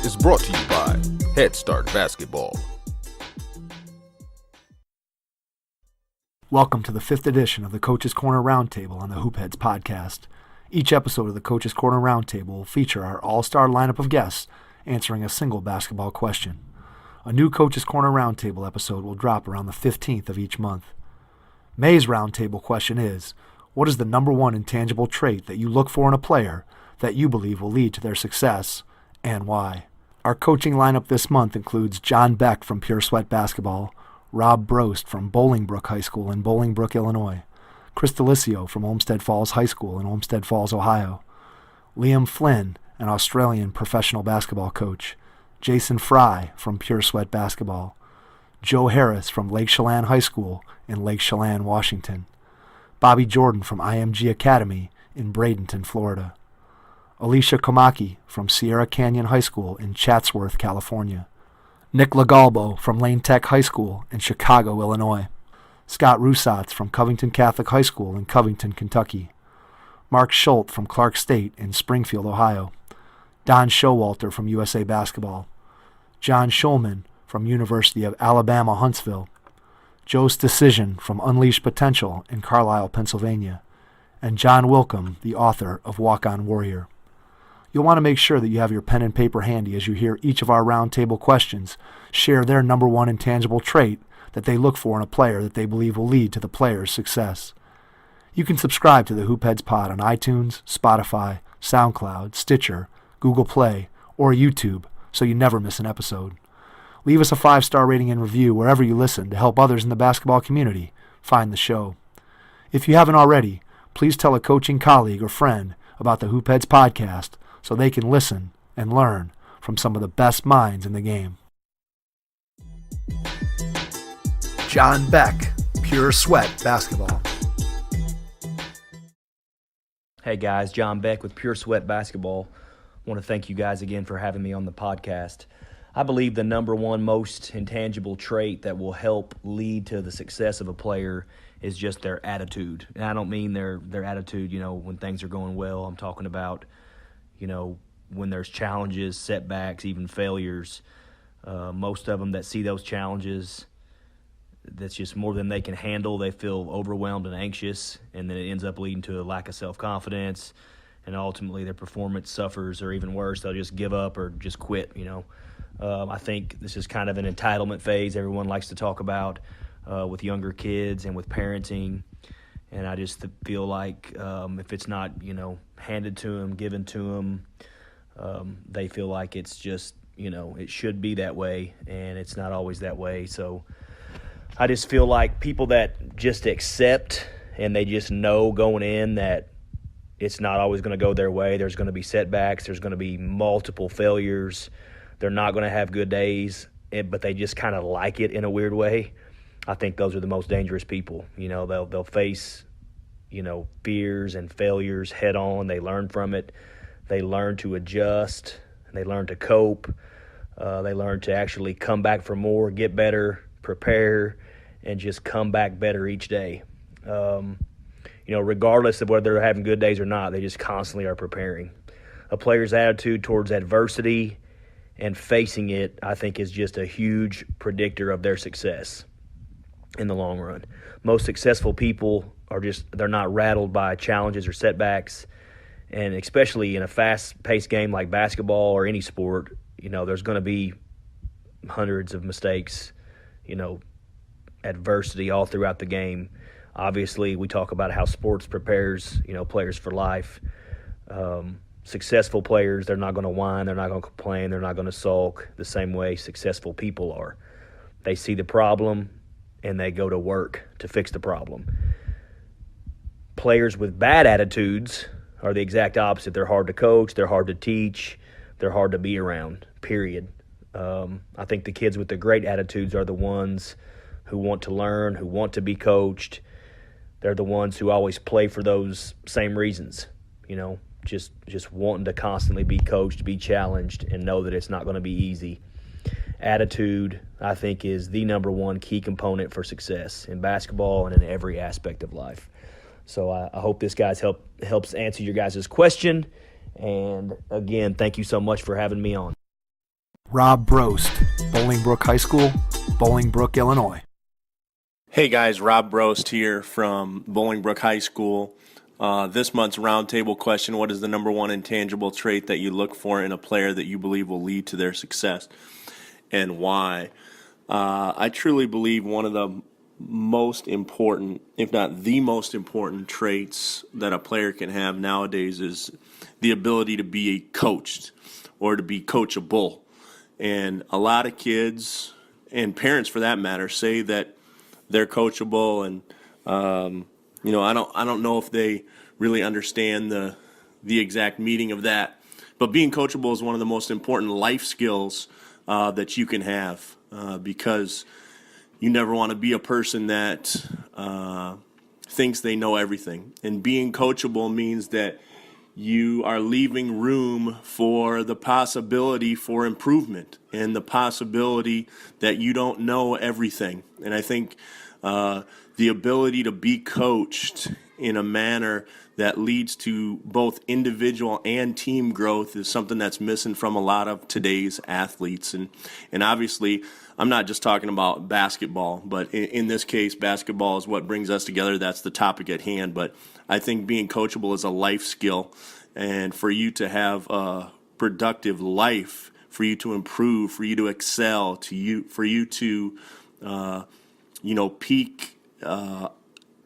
is brought to you by Head Start Basketball. Welcome to the 5th edition of the Coach's Corner Roundtable on the Hoopheads podcast. Each episode of the Coach's Corner Roundtable will feature our all-star lineup of guests answering a single basketball question. A new Coach's Corner Roundtable episode will drop around the 15th of each month. May's Roundtable question is, what is the number one intangible trait that you look for in a player that you believe will lead to their success, and why? Our coaching lineup this month includes John Beck from Pure Sweat Basketball, Rob Brost from Bolingbrook High School in Bolingbrook, Illinois, Chris DeLisio from Olmsted Falls High School in Olmsted Falls, Ohio, Liam Flynn, an Australian professional basketball coach, Jason Fry from Pure Sweat Basketball, Joe Harris from Lake Chelan High School in Lake Chelan, Washington, Bobby Jordan from IMG Academy in Bradenton, Florida, Alicia Komaki from Sierra Canyon High School in Chatsworth, California, Nick Lagalbo from Lane Tech High School in Chicago, Illinois, Scott Rusatz from Covington Catholic High School in Covington, Kentucky, Mark Schultz from Clark State in Springfield, Ohio, Don Showalter from USA Basketball, John Schulman from University of Alabama, Huntsville, Joe's Decision from Unleashed Potential in Carlisle, Pennsylvania, and John Wilkham, the author of Walk On Warrior. You'll want to make sure that you have your pen and paper handy as you hear each of our roundtable questions share their number one intangible trait that they look for in a player that they believe will lead to the player's success. You can subscribe to the Hoopheads Pod on iTunes, Spotify, SoundCloud, Stitcher, Google Play, or YouTube so you never miss an episode. Leave us a 5-star rating and review wherever you listen to help others in the basketball community find the show. If you haven't already, please tell a coaching colleague or friend about the Hoopheads podcast so they can listen and learn from some of the best minds in the game. John Beck, Pure Sweat Basketball. Hey guys, John Beck with Pure Sweat Basketball. I want to thank you guys again for having me on the podcast. I believe the number one most intangible trait that will help lead to the success of a player is just their attitude. And I don't mean their attitude, when things are going well. I'm talking about, when there's challenges, setbacks, even failures. Most of them that see those challenges, that's just more than they can handle. They feel overwhelmed and anxious, and then it ends up leading to a lack of self-confidence, and ultimately their performance suffers, or even worse, they'll just give up or just quit, I think this is kind of an entitlement phase everyone likes to talk about with younger kids and with parenting, and I just feel like if it's not, handed to them, given to them, they feel like it's just, it should be that way, and it's not always that way. So I just feel like people that just accept and they just know going in that it's not always going to go their way. There's going to be setbacks. There's going to be multiple failures. They're not going to have good days, but they just kind of like it in a weird way. I think those are the most dangerous people. They'll face, fears and failures head on. They learn from it. They learn to adjust. They learn to cope. They learn to actually come back for more, get better, prepare, and just come back better each day. Regardless of whether they're having good days or not, they just constantly are preparing. A player's attitude towards adversity and facing it, I think, is just a huge predictor of their success in the long run. Most successful people they're not rattled by challenges or setbacks, and especially in a fast-paced game like basketball or any sport, there's going to be hundreds of mistakes, adversity all throughout the game. Obviously, we talk about how sports prepares, players for life. Successful players, they're not going to whine, they're not going to complain, they're not going to sulk the same way successful people are. They see the problem, and they go to work to fix the problem. Players with bad attitudes are the exact opposite. They're hard to coach, they're hard to teach, they're hard to be around, period. I think the kids with the great attitudes are the ones who want to learn, who want to be coached. They're the ones who always play for those same reasons, just wanting to constantly be coached, be challenged, and know that it's not going to be easy. Attitude, I think, is the number one key component for success in basketball and in every aspect of life. So I hope this guys helps answer your guys' question. And again, thank you so much for having me on. Rob Brost, Bolingbrook High School, Bolingbrook, Illinois. Hey guys, Rob Brost here from Bolingbrook High School. This month's roundtable question: what is the number one intangible trait that you look for in a player that you believe will lead to their success, and why? I truly believe one of the most important, if not the most important traits that a player can have nowadays is the ability to be coached or to be coachable. And a lot of kids, and parents for that matter, say that they're coachable, and I don't know if they really understand the exact meaning of that. But being coachable is one of the most important life skills that you can have, because you never want to be a person that thinks they know everything. And being coachable means that you are leaving room for the possibility for improvement and the possibility that you don't know everything. And I think the ability to be coached in a manner that leads to both individual and team growth is something that's missing from a lot of today's athletes. And obviously, I'm not just talking about basketball, but in this case, basketball is what brings us together. That's the topic at hand. But I think being coachable is a life skill. And for you to have a productive life, for you to improve, for you to excel, for you to peak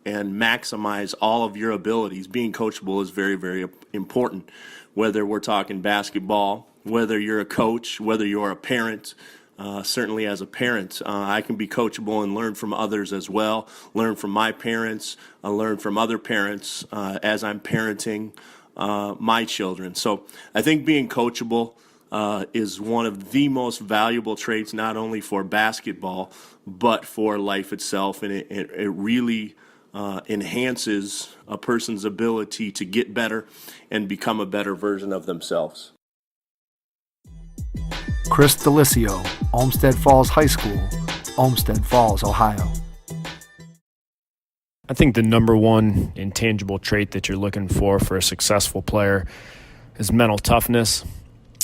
and maximize all of your abilities, being coachable is very, very important. Whether we're talking basketball, whether you're a coach, whether you're a parent. Certainly as a parent, I can be coachable and learn from others as well, learn from my parents, learn from other parents as I'm parenting my children. So I think being coachable is one of the most valuable traits, not only for basketball, but for life itself. And it really enhances a person's ability to get better and become a better version of themselves. Chris DeLisio, Olmsted Falls High School, Olmsted Falls, Ohio. I think the number one intangible trait that you're looking for a successful player is mental toughness.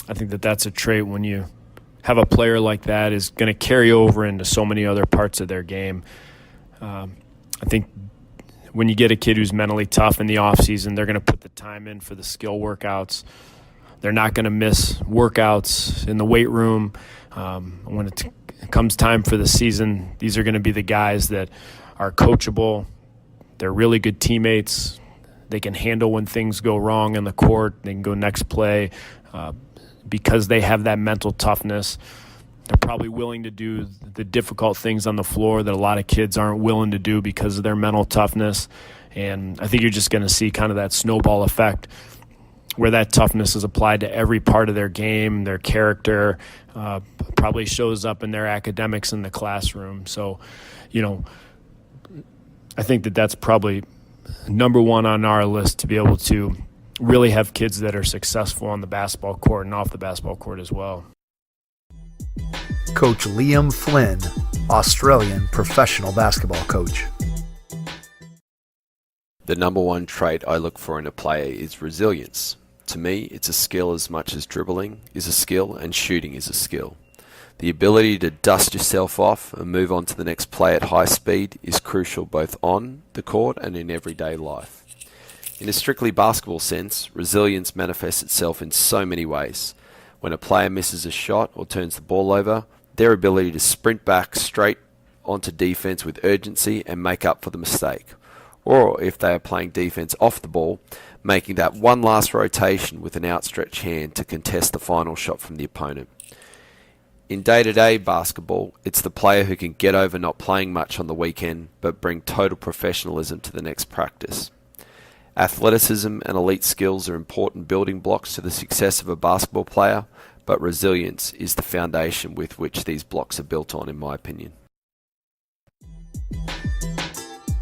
I think that that's a trait when you have a player like that is going to carry over into so many other parts of their game. I think when you get a kid who's mentally tough in the offseason, they're going to put the time in for the skill workouts. They're not going to miss workouts in the weight room. When it comes time for the season, these are going to be the guys that are coachable. They're really good teammates. They can handle when things go wrong in the court. They can go next play because they have that mental toughness. They're probably willing to do the difficult things on the floor that a lot of kids aren't willing to do because of their mental toughness. And I think you're just going to see kind of that snowball effect where that toughness is applied to every part of their game, their character, probably shows up in their academics in the classroom. So, I think that that's probably number one on our list to be able to really have kids that are successful on the basketball court and off the basketball court as well. Coach Liam Flynn, Australian professional basketball coach. The number one trait I look for in a player is resilience. To me, it's a skill as much as dribbling is a skill and shooting is a skill. The ability to dust yourself off and move on to the next play at high speed is crucial both on the court and in everyday life. In a strictly basketball sense, resilience manifests itself in so many ways. When a player misses a shot or turns the ball over, their ability to sprint back straight onto defense with urgency and make up for the mistake. Or if they are playing defense off the ball, making that one last rotation with an outstretched hand to contest the final shot from the opponent. In day-to-day basketball, it's the player who can get over not playing much on the weekend but bring total professionalism to the next practice. Athleticism and elite skills are important building blocks to the success of a basketball player, but resilience is the foundation with which these blocks are built on, in my opinion.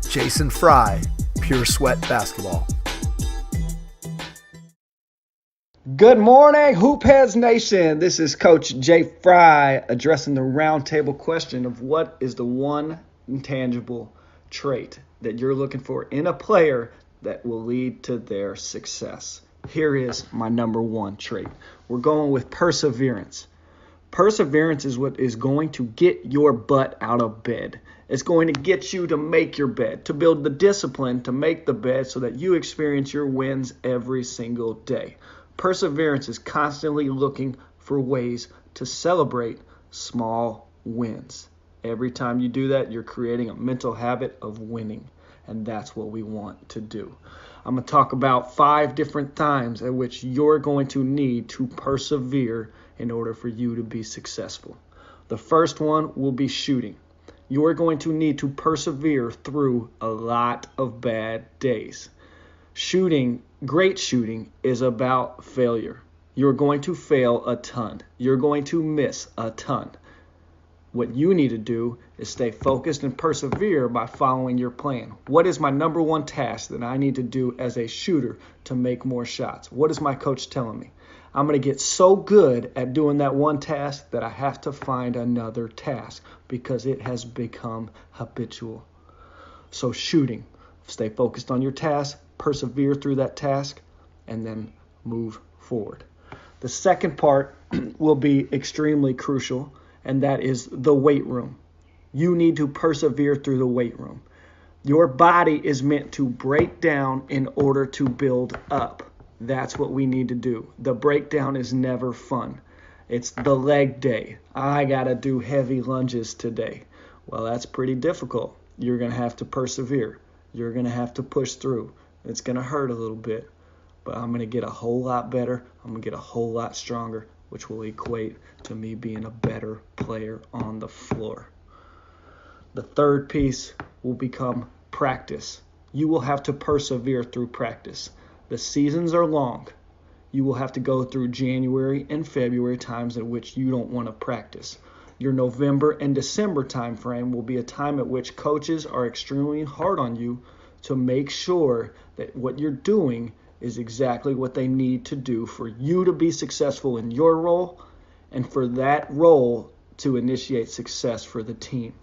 Jason Fry, Pure Sweat Basketball. Good morning, Hoopheads Nation. This is Coach Jay Fry addressing the roundtable question of what is the one intangible trait that you're looking for in a player that will lead to their success. Here is my number one trait. We're going with perseverance. Perseverance is what is going to get your butt out of bed. It's going to get you to make your bed, to build the discipline to make the bed so that you experience your wins every single day. Perseverance is constantly looking for ways to celebrate small wins. Every time you do that, you're creating a mental habit of winning, and that's what we want to do. I'm going to talk about 5 different times at which you're going to need to persevere in order for you to be successful. The first one will be shooting. You're going to need to persevere through a lot of bad days. Great shooting is about failure. You're going to fail a ton. You're going to miss a ton. What you need to do is stay focused and persevere by following your plan. What is my number one task that I need to do as a shooter to make more shots? What is my coach telling me? I'm going to get so good at doing that one task that I have to find another task because it has become habitual. So shooting, stay focused on your task, persevere through that task, and then move forward. The second part will be extremely crucial, and that is the weight room. You need to persevere through the weight room. Your body is meant to break down in order to build up. That's what we need to do. The breakdown is never fun. It's the leg day. I got to do heavy lunges today. Well, that's pretty difficult. You're going to have to persevere. You're going to have to push through. It's going to hurt a little bit, but I'm going to get a whole lot better. I'm going to get a whole lot stronger, which will equate to me being a better player on the floor. The third piece will become practice. You will have to persevere through practice. The seasons are long. You will have to go through January and February times at which you don't want to practice. Your November and December time frame will be a time at which coaches are extremely hard on you to make sure that what you're doing is exactly what they need to do for you to be successful in your role and for that role to initiate success for the team.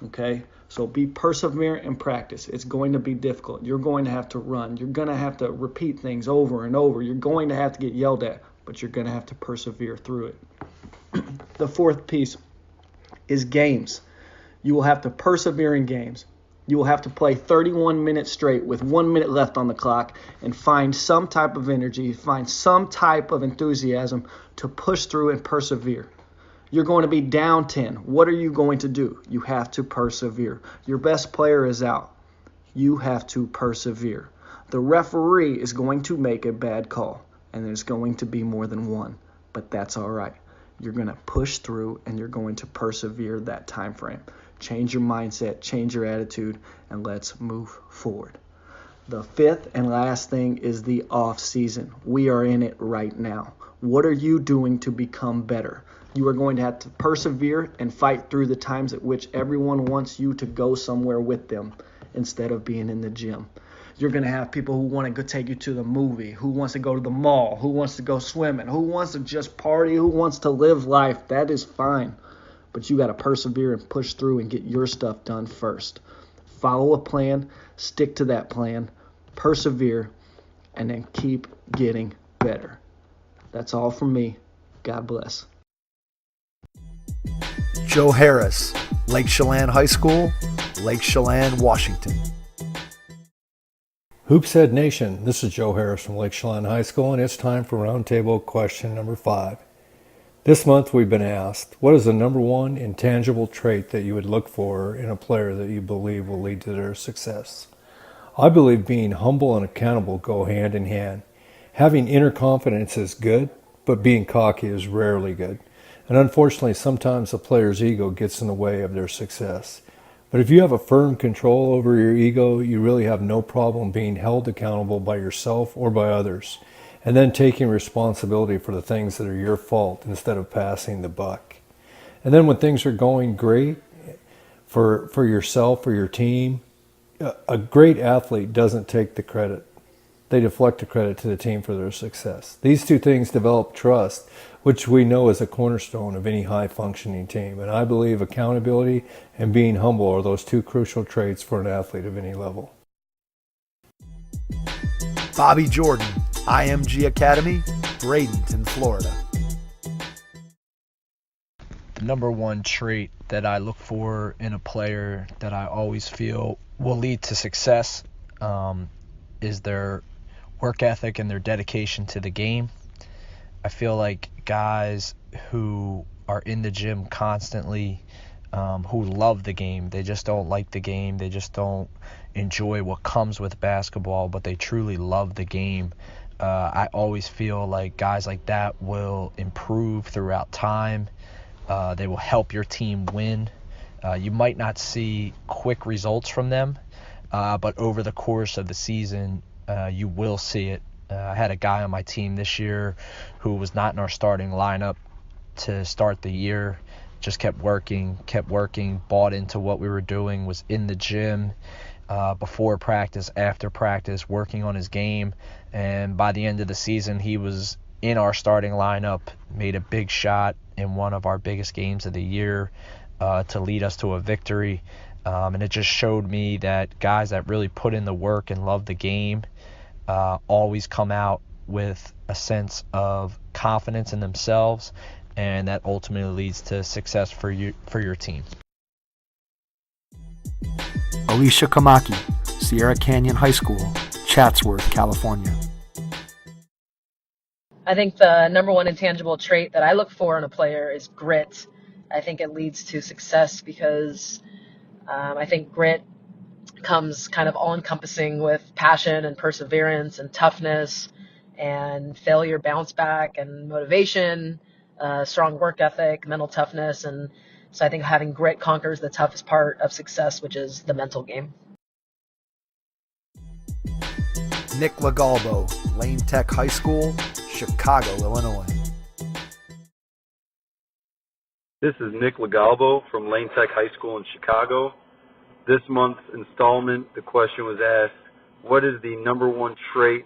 Okay? So be perseverant in practice. It's going to be difficult. You're going to have to run. You're going to have to repeat things over and over. You're going to have to get yelled at, but you're going to have to persevere through it. The fourth piece is games. You will have to persevere in games. You will have to play 31 minutes straight with 1 minute left on the clock and find some type of energy, find some type of enthusiasm to push through and persevere. You're going to be down 10. What are you going to do? You have to persevere. Your best player is out. You have to persevere. The referee is going to make a bad call, and there's going to be more than one, but that's all right. You're going to push through, and you're going to persevere that time frame. Change your mindset, change your attitude, and let's move forward. The fifth and last thing is the off season. We are in it right now. What are you doing to become better? You are going to have to persevere and fight through the times at which everyone wants you to go somewhere with them instead of being in the gym. You're going to have people who want to go take you to the movie, who wants to go to the mall, who wants to go swimming, who wants to just party, who wants to live life. That is fine. But you got to persevere and push through and get your stuff done first. Follow a plan, stick to that plan, persevere, and then keep getting better. That's all from me. God bless. Joe Harris, Lake Chelan High School, Lake Chelan, Washington. Hoopshead Nation, this is Joe Harris from Lake Chelan High School, and it's time for roundtable question number 5. This month we've been asked, what is the number one intangible trait that you would look for in a player that you believe will lead to their success? I believe being humble and accountable go hand in hand. Having inner confidence is good, but being cocky is rarely good. And unfortunately, sometimes a player's ego gets in the way of their success. But if you have a firm control over your ego, you really have no problem being held accountable by yourself or by others, and then taking responsibility for the things that are your fault instead of passing the buck. And then when things are going great for yourself or your team, a great athlete doesn't take the credit. They deflect the credit to the team for their success. These two things develop trust, which we know is a cornerstone of any high-functioning team. And I believe accountability and being humble are those two crucial traits for an athlete of any level. Bobby Jordan, IMG Academy, Bradenton, Florida. number one trait that I look for in a player that I always feel will lead to success is their work ethic and their dedication to the game. I feel like guys who are in the gym constantly, who love the game, they just don't like the game, they just don't enjoy what comes with basketball, but they truly love the game. I always feel like guys like that will improve throughout time. They will help your team win. You might not see quick results from them, but over the course of the season, you will see it. I had a guy on my team this year who was not in our starting lineup to start the year, just kept working, bought into what we were doing, was in the gym before practice, after practice, working on his game, and by the end of the season, he was in our starting lineup, made a big shot in one of our biggest games of the year to lead us to a victory, and it just showed me that guys that really put in the work and love the game always come out with a sense of confidence in themselves, and that ultimately leads to success for your team. Alicia Komaki, Sierra Canyon High School, Chatsworth, California. I think the number one intangible trait that I look for in a player is grit. I think it leads to success because I think grit comes kind of all-encompassing with passion and perseverance and toughness and failure bounce back and motivation, strong work ethic, mental toughness. And so I think having grit conquers the toughest part of success, which is the mental game. Nick Lagalbo, Lane Tech High School, Chicago, Illinois. This is Nick Lagalbo from Lane Tech High School in Chicago. This month's installment, the question was asked, what is the number one trait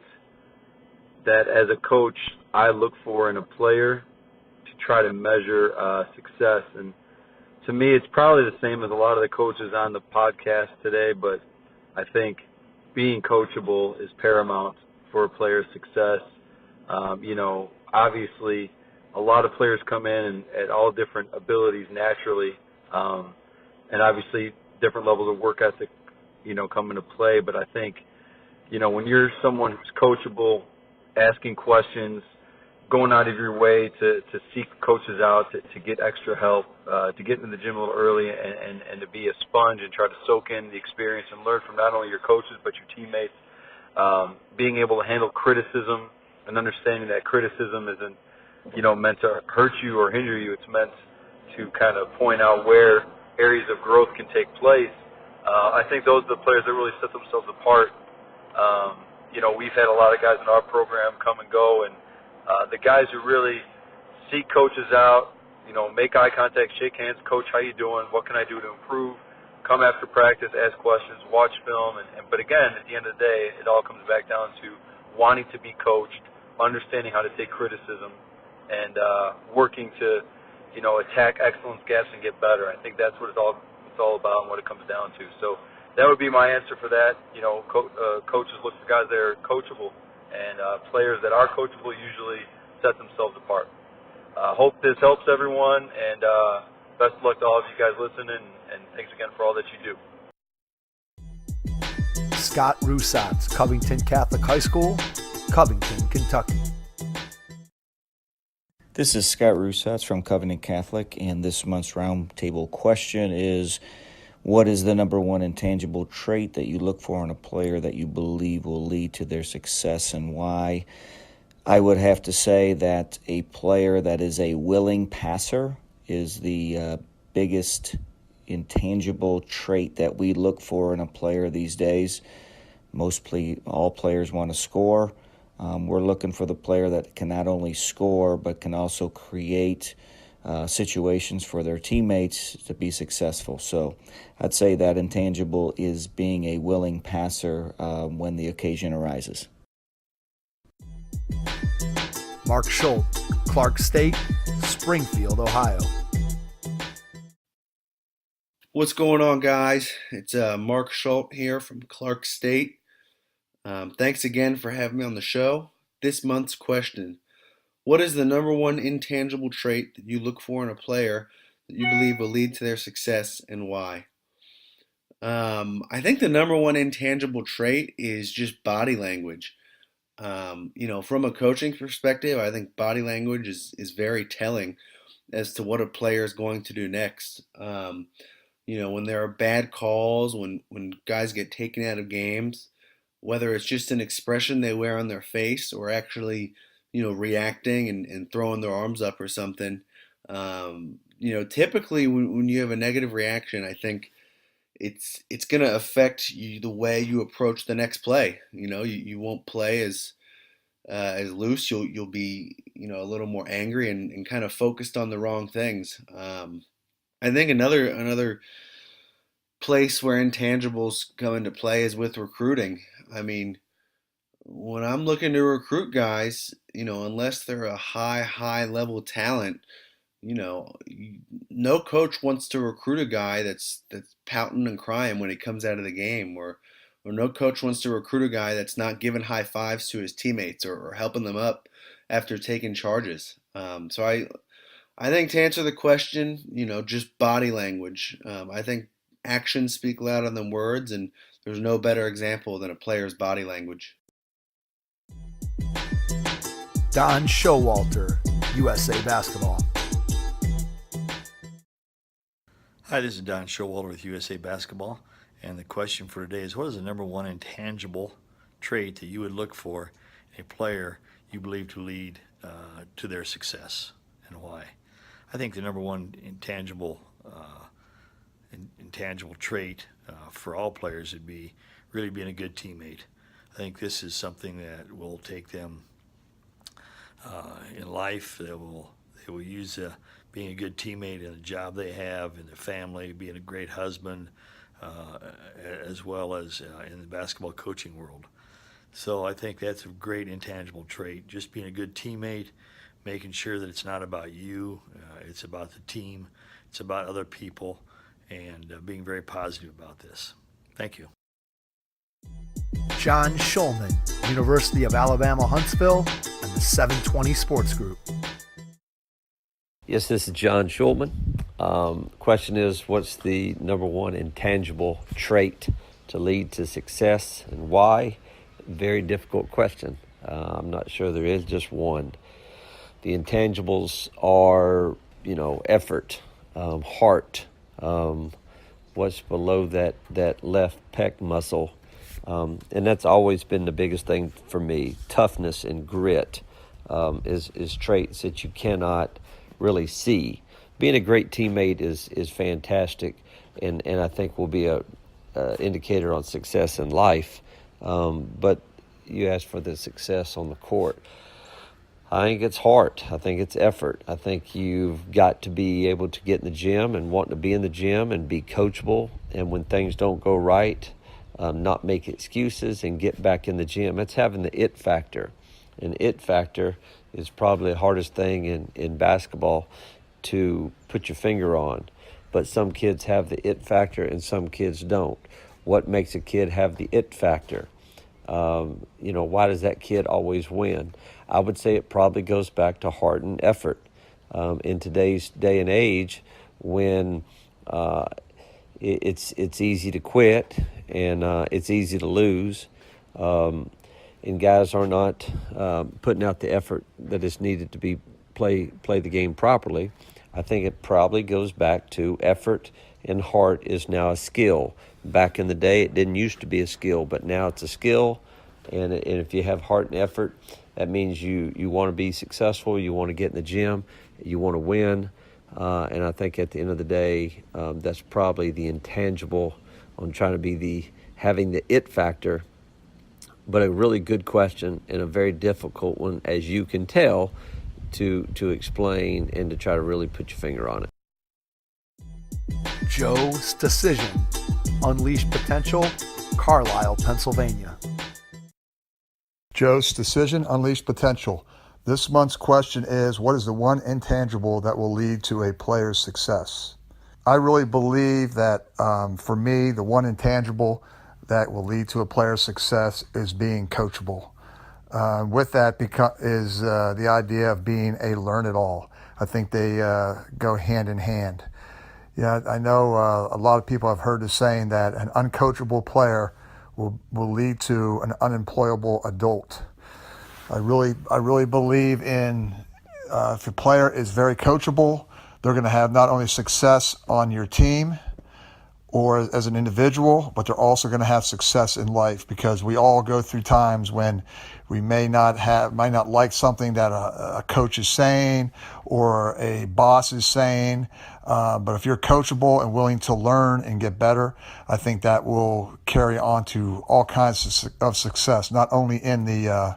that as a coach I look for in a player to try to measure success? And to me, it's probably the same as a lot of the coaches on the podcast today, but I think being coachable is paramount for a player's success. Obviously, a lot of players come in at all different abilities naturally, and obviously different levels of work ethic, come into play. But I think, when you're someone who's coachable, asking questions, going out of your way to seek coaches out, to get extra help, to get into the gym a little early and to be a sponge and try to soak in the experience and learn from not only your coaches but your teammates, being able to handle criticism and understanding that criticism isn't, meant to hurt you or hinder you. It's meant to kind of point out where areas of growth can take place. I think those are the players that really set themselves apart. We've had a lot of guys in our program come and go, and the guys who really seek coaches out, make eye contact, shake hands, coach, how you doing? What can I do to improve? Come after practice, ask questions, watch film, but again, at the end of the day, it all comes back down to wanting to be coached, understanding how to take criticism, and working to, attack excellence gaps and get better. I think that's what it's all about and what it comes down to. So that would be my answer for that. Coaches look for guys that are coachable, and players that are coachable usually set themselves apart. Hope this helps everyone, and best of luck to all of you guys listening, and thanks again for all that you do. Scott Rusatz, Covington Catholic High School, Covington, Kentucky. This is Scott Rusatz from Covington Catholic, and this month's roundtable question is, what is the number one intangible trait that you look for in a player that you believe will lead to their success, and why? I would have to say that a player that is a willing passer is the biggest intangible trait that we look for in a player these days. All players want to score. We're looking for the player that can not only score but can also create situations for their teammates to be successful. So I'd say that intangible is being a willing passer when the occasion arises. Mark Schultz, Clark State, Springfield, Ohio. What's going on, guys? It's Mark Schultz here from Clark State. Thanks again for having me on the show. This month's question: what is the number one intangible trait that you look for in a player that you believe will lead to their success and why? I think the number one intangible trait is just body language. From a coaching perspective, I think body language is very telling as to what a player is going to do next. When there are bad calls, when guys get taken out of games, whether it's just an expression they wear on their face or actually, reacting and throwing their arms up or something. Typically when you have a negative reaction, I think it's going to affect you the way you approach the next play. You won't play as loose. You'll be a little more angry and kind of focused on the wrong things. I think another place where intangibles come into play is with recruiting. I mean, when I'm looking to recruit guys, unless they're a high level talent, no coach wants to recruit a guy that's pouting and crying when he comes out of the game, or no coach wants to recruit a guy that's not giving high fives to his teammates or helping them up after taking charges. So I think to answer the question, just body language. I think actions speak louder than words, and there's no better example than a player's body language. Don Showalter, USA Basketball. Hi, this is Don Showalter with USA Basketball, and the question for today is, what is the number one intangible trait that you would look for in a player you believe to lead to their success, and why? I think the number one intangible trait for all players would be really being a good teammate. I think this is something that will take them in life. They will use being a good teammate in a job they have, in their family, being a great husband, as well as in the basketball coaching world. So I think that's a great intangible trait, just being a good teammate, making sure that it's not about you, it's about the team, it's about other people, and being very positive about this. Thank you. John Shulman, University of Alabama, Huntsville, and the 720 Sports Group. Yes, this is John Schulman. Question is, what's the number one intangible trait to lead to success and why? Very difficult question. I'm not sure there is just one. The intangibles are, effort, heart, what's below that left pec muscle. And that's always been the biggest thing for me. Toughness and grit is traits that you cannot really see. Being a great teammate is fantastic, and I think will be a indicator on success in life. But you asked for the success on the court. I think it's heart. I think it's effort. I think you've got to be able to get in the gym and want to be in the gym and be coachable. And when things don't go right, not make excuses and get back in the gym. It's having the it factor. And it factor is probably the hardest thing in basketball to put your finger on. But some kids have the it factor and some kids don't. What makes a kid have the it factor? Why does that kid always win? I would say it probably goes back to heart and effort. In today's day and age, when it's easy to quit and it's easy to lose, and guys are not putting out the effort that is needed to be play the game properly, I think it probably goes back to effort, and heart is now a skill. Back in the day, it didn't used to be a skill, but now it's a skill. And if you have heart and effort, that means you want to be successful, you want to get in the gym, you want to win. And I think at the end of the day, that's probably the intangible on trying to be having the it factor. But a really good question and a very difficult one, as you can tell, to explain and to try to really put your finger on it. Joe's Decision, Unleashed Potential, Carlisle, Pennsylvania. Joe's Decision, Unleashed Potential. This month's question is, what is the one intangible that will lead to a player's success? I really believe that for me, the one intangible that will lead to a player's success is being coachable. With that is the idea of being a learn-it-all. I think they go hand in hand. Yeah, I know a lot of people have heard the saying that an uncoachable player will lead to an unemployable adult. I really believe in if a player is very coachable, they're going to have not only success on your team or as an individual, but they're also going to have success in life, because we all go through times when we might not like something that a coach is saying or a boss is saying. But if you're coachable and willing to learn and get better, I think that will carry on to all kinds of success, not only in the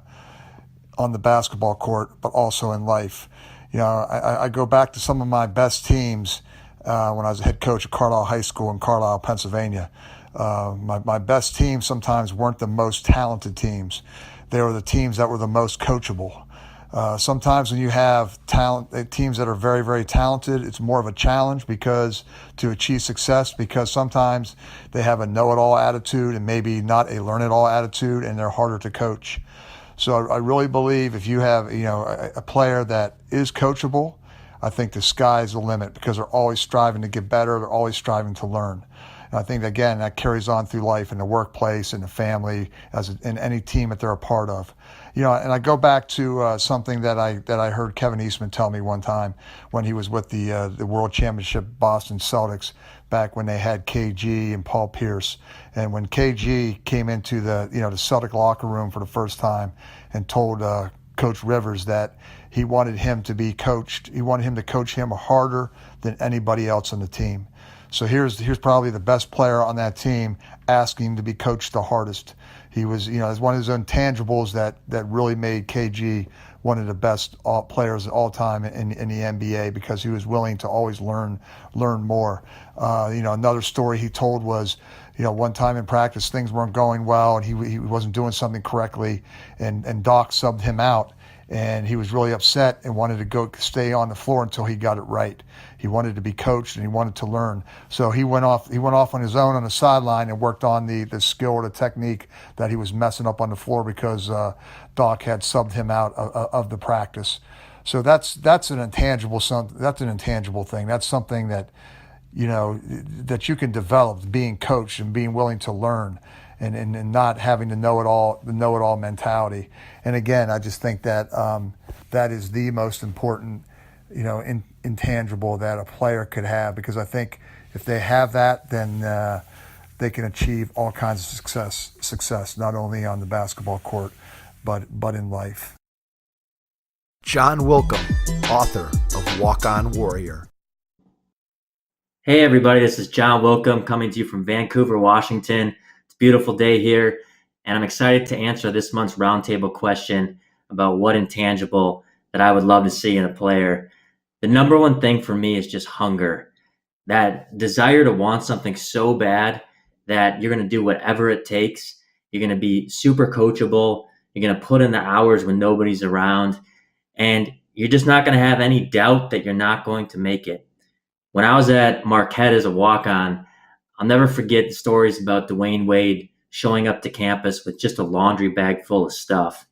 on the basketball court, but also in life. You know, I go back to some of my best teams when I was a head coach at Carlisle High School in Carlisle, Pennsylvania. My best teams sometimes weren't the most talented teams. They were the teams that were the most coachable. Sometimes when you have teams that are very, very talented, it's more of a challenge to achieve success, because sometimes they have a know-it-all attitude and maybe not a learn-it-all attitude, and they're harder to coach. So I really believe if you have a player that is coachable, I think the sky's the limit, because they're always striving to get better. They're always striving to learn. And I think, again, that carries on through life in the workplace, in the family, in any team that they're a part of. And I go back to something that I heard Kevin Eastman tell me one time when he was with the World Championship Boston Celtics back when they had KG and Paul Pierce. And when KG came into the Celtic locker room for the first time and told Coach Rivers that he wanted him to be coached. He wanted him to coach him harder than anybody else on the team. So here's probably the best player on that team asking to be coached the hardest. He was, it's one of his intangibles that really made KG one of the best players of all time in the NBA, because he was willing to always learn more. Another story he told was, one time in practice things weren't going well and he wasn't doing something correctly, and Doc subbed him out. And he was really upset and wanted to go stay on the floor until he got it right. He wanted to be coached and he wanted to learn. So he went off on his own on the sideline and worked on the skill or the technique that he was messing up on the floor, because Doc had subbed him out of the practice. So that's an intangible thing. That's something that that you can develop, being coached and being willing to learn. And not having the know-it-all mentality. And again, I just think that that is the most important, intangible that a player could have, because I think if they have that, then they can achieve all kinds of success, not only on the basketball court, but in life. John Wilkham, author of Walk On Warrior. Hey everybody, this is John Wilkham coming to you from Vancouver, Washington. Beautiful day here, and I'm excited to answer this month's roundtable question about what intangible that I would love to see in a player. The number one thing for me is just hunger, that desire to want something so bad that you're going to do whatever it takes. You're going to be super coachable. You're going to put in the hours when nobody's around, and you're just not going to have any doubt that you're not going to make it. When I was at Marquette as a walk-on, I'll never forget the stories about Dwayne Wade showing up to campus with just a laundry bag full of stuff.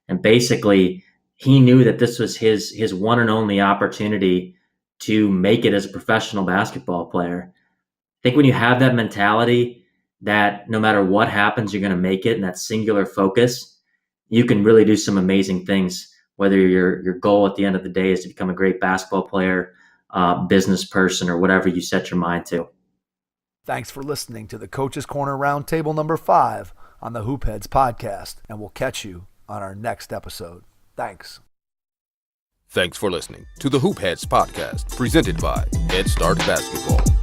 And basically, he knew that this was his one and only opportunity to make it as a professional basketball player. I think when you have that mentality that no matter what happens, you're going to make it, and that singular focus, you can really do some amazing things, whether your goal at the end of the day is to become a great basketball player, business person, or whatever you set your mind to. Thanks for listening to the Coach's Corner Roundtable number 5 on the Hoopheads podcast, and we'll catch you on our next episode. Thanks. Thanks for listening to the Hoopheads podcast, presented by Head Start Basketball.